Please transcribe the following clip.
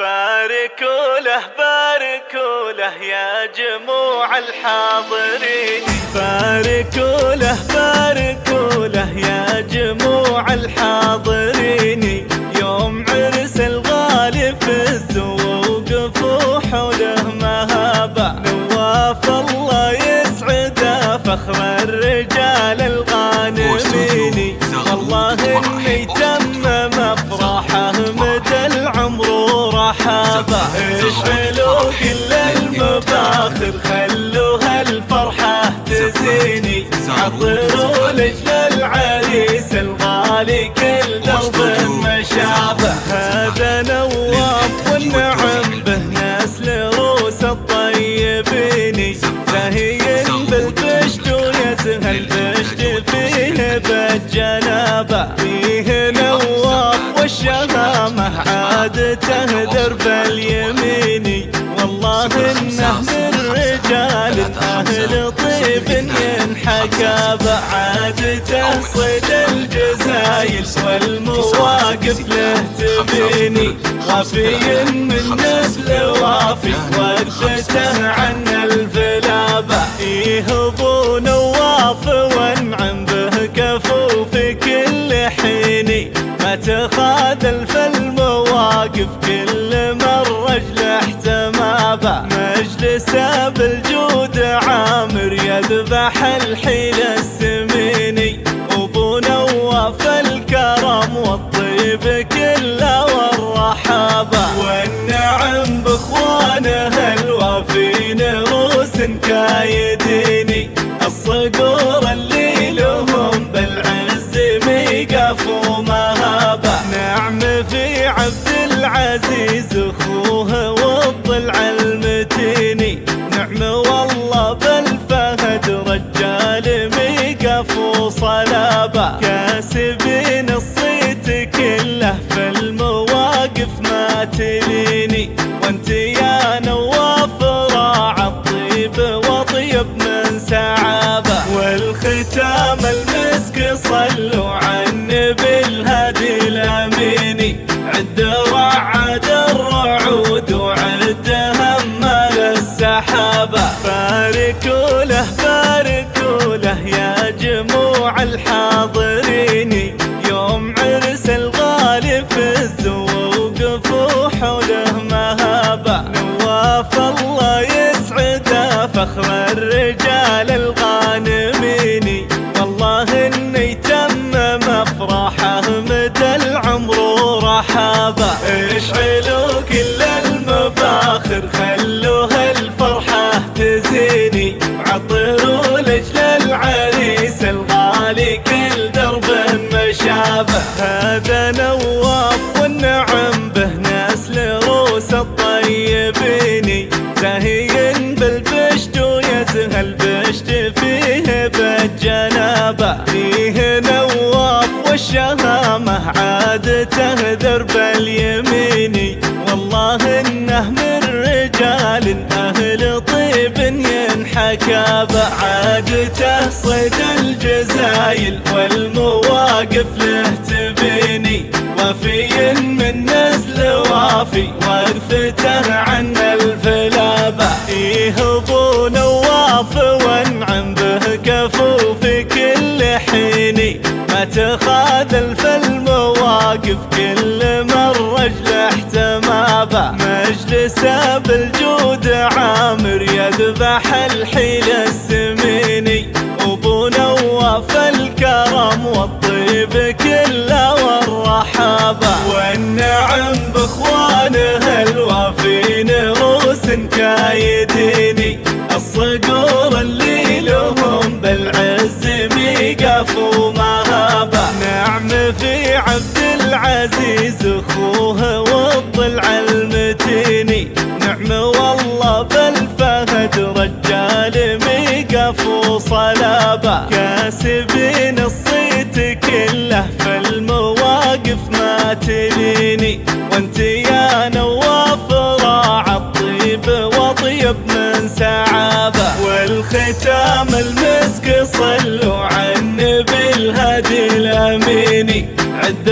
باركوا له باركوا له يا جموع الحاضرين، باركوا له باركوا له يا جموع الحاضرين. يوم عرس الغالي فز ووقفوا حوله مهابة، نواف الله يسعده فخر الرجال الغانمين. والله اني تمم افراحه مدى العمر ورحابه، اشعلوا كل المباخر خلوها الفرحه تزيني. عطروا لجل العريس الغالي كل درب مشابه، هذا نواف والنعم به نسل روس الطيبين. زاهين بالبشت ويزهى البشت فيه بالجنابه، فيه نواف والشهامه عادته درب اليمين. والله انه من رجال اهل طيب ينحكى بعادته صيد الجزايل والمواقف له تبيني. غفي من نسل وافي وقفته عن الفلابه، يهبو نواف وانعم به كفو في كل حين. ما تخاذل في المواقف كل مر رجله احتمابه، مجلسه بالجود عامر يذبح الحيل السميني. ابو نواف الكرم والطيب كله والرحابه، والنعم باخوانه الوافين روس كايديني. الصقور اللي لهم بالعز ميقف ومهابه، نعم في عبد العزيز اخوه والضلع المتيني. نعم والله بالفهد رجال ميقف وصلابه، كاسبين الصيت كله في المواقف ما تليني. وانت يا نواف راعى الطيب وطيب من سعابه، والختام المسك صلوا على النبي الهادي الاميني. عد رعد الرعود وعد همال السحابه، باركوا له باركوا له يا جموع الحاضرين. يوم عرس الغالي فز ووقفوا حوله مهابه، نواف الله يسعده فخر الرجال الغانمين. والله اني تمم افراحه مدى العمر ورحابه، اشعلوا كل المباخر خلوها الفرحه تزيني. عطروا لجل العريس الغالي كل درب مشابه، هذا نواف والنعم به نسل روس الطيبين. زاهين بالبشت ويزهى البشت فيه بالجنابه، فيه نواف والشهامه عادته درب اليمين. والله انه من رجال اهل طيب ينحكى بعادته صيد الجزايل والمواقف له تبيني. وفي من نسل وافي وقفته عن الفلابه، يهبو نواف وانعم به كفو في كل حين. ما تخاذل في المواقف كل مر رجله احتمابه، مجلسه بالجود عامر يذبح الحيل السميني. ابو نواف الكرم والطيب كله والرحابه، والنعم باخوانه الوافين روس كايديني. الصقور اللي لهم بالعز ميقف ومهابه، نعم في عبد العزيز اخوه والضلع المتيني. نعم والله بالفهد رجال ميقف وصلابه، كاسبين الصيت كله في المواقف ما تليني. وانت يا نواف راعى الطيب وطيب من سعابه، والختام المسك صلوا على النبي الهادي الاميني. عد